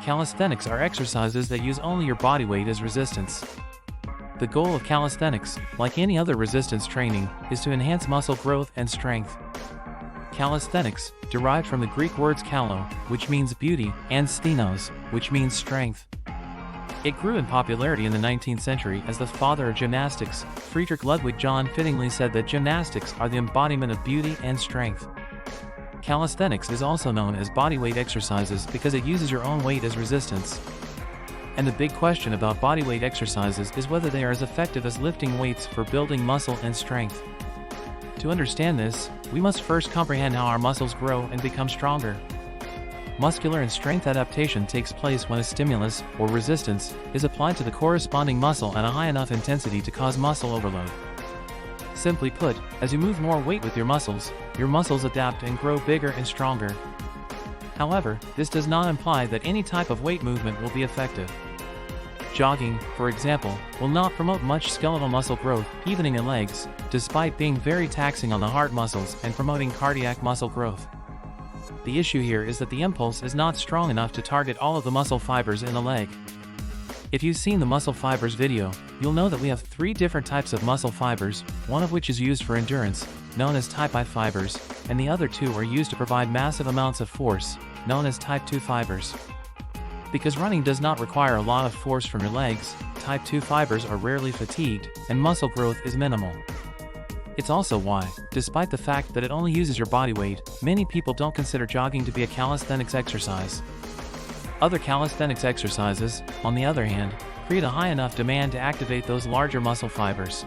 Calisthenics are exercises that use only your body weight as resistance. The goal of calisthenics, like any other resistance training, is to enhance muscle growth and strength. Calisthenics, derived from the Greek words kalo, which means beauty, and sthenos, which means strength. It grew in popularity in the 19th century as the father of gymnastics, Friedrich Ludwig John fittingly said that gymnastics are the embodiment of beauty and strength. Calisthenics is also known as bodyweight exercises because it uses your own weight as resistance. And the big question about bodyweight exercises is whether they are as effective as lifting weights for building muscle and strength. To understand this, we must first comprehend how our muscles grow and become stronger. Muscular and strength adaptation takes place when a stimulus, or resistance, is applied to the corresponding muscle at a high enough intensity to cause muscle overload. Simply put, as you move more weight with your muscles adapt and grow bigger and stronger. However, this does not imply that any type of weight movement will be effective. Jogging, for example, will not promote much skeletal muscle growth, evening in legs, despite being very taxing on the heart muscles and promoting cardiac muscle growth. The issue here is that the impulse is not strong enough to target all of the muscle fibers in the leg. If you've seen the muscle fibers video, you'll know that we have 3 different types of muscle fibers, one of which is used for endurance, known as type I fibers, and the other 2 are used to provide massive amounts of force, known as type 2 fibers. Because running does not require a lot of force from your legs, type 2 fibers are rarely fatigued, and muscle growth is minimal. It's also why, despite the fact that it only uses your body weight, many people don't consider jogging to be a calisthenics exercise. Other calisthenics exercises, on the other hand, create a high enough demand to activate those larger muscle fibers.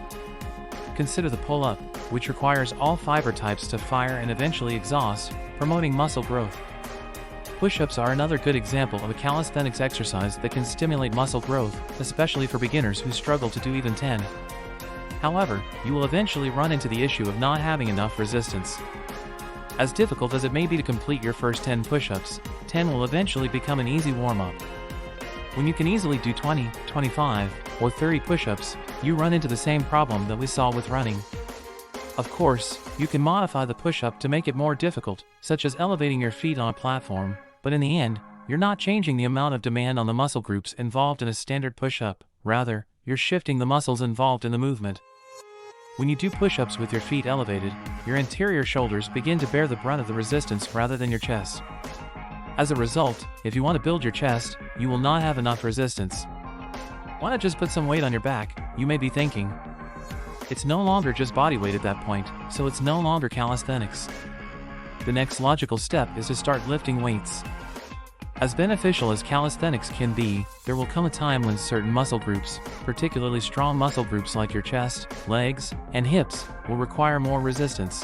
Consider the pull-up, which requires all fiber types to fire and eventually exhaust, promoting muscle growth. Push-ups are another good example of a calisthenics exercise that can stimulate muscle growth, especially for beginners who struggle to do even 10. However, you will eventually run into the issue of not having enough resistance. As difficult as it may be to complete your first 10 push-ups, 10 will eventually become an easy warm-up. When you can easily do 20, 25, or 30 push-ups, you run into the same problem that we saw with running. Of course, you can modify the push-up to make it more difficult, such as elevating your feet on a platform, but in the end, you're not changing the amount of demand on the muscle groups involved in a standard push-up, rather, you're shifting the muscles involved in the movement. When you do push-ups with your feet elevated, your anterior shoulders begin to bear the brunt of the resistance rather than your chest. As a result, if you want to build your chest, you will not have enough resistance. Why not just put some weight on your back, you may be thinking. It's no longer just body weight at that point, so it's no longer calisthenics. The next logical step is to start lifting weights. As beneficial as calisthenics can be, there will come a time when certain muscle groups, particularly strong muscle groups like your chest, legs, and hips, will require more resistance.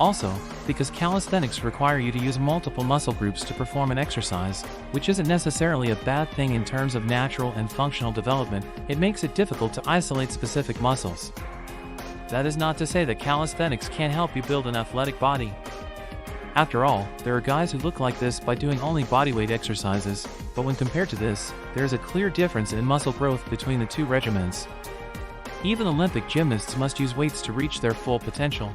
Also, because calisthenics require you to use multiple muscle groups to perform an exercise, which isn't necessarily a bad thing in terms of natural and functional development, it makes it difficult to isolate specific muscles. That is not to say that calisthenics can't help you build an athletic body. After all, there are guys who look like this by doing only bodyweight exercises, but when compared to this, there is a clear difference in muscle growth between the 2 regimens. Even Olympic gymnasts must use weights to reach their full potential.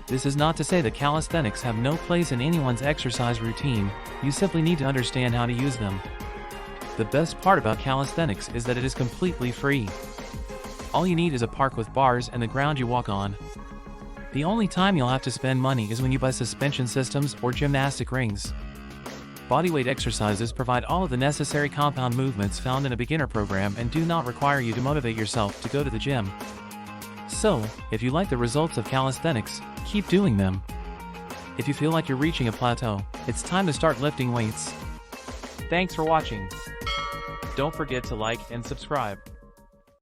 This is not to say that calisthenics have no place in anyone's exercise routine, you simply need to understand how to use them. The best part about calisthenics is that it is completely free. All you need is a park with bars and the ground you walk on. The only time you'll have to spend money is when you buy suspension systems or gymnastic rings. Bodyweight exercises provide all of the necessary compound movements found in a beginner program and do not require you to motivate yourself to go to the gym. So, if you like the results of calisthenics, keep doing them. If you feel like you're reaching a plateau, it's time to start lifting weights. Thanks for watching. Don't forget to like and subscribe.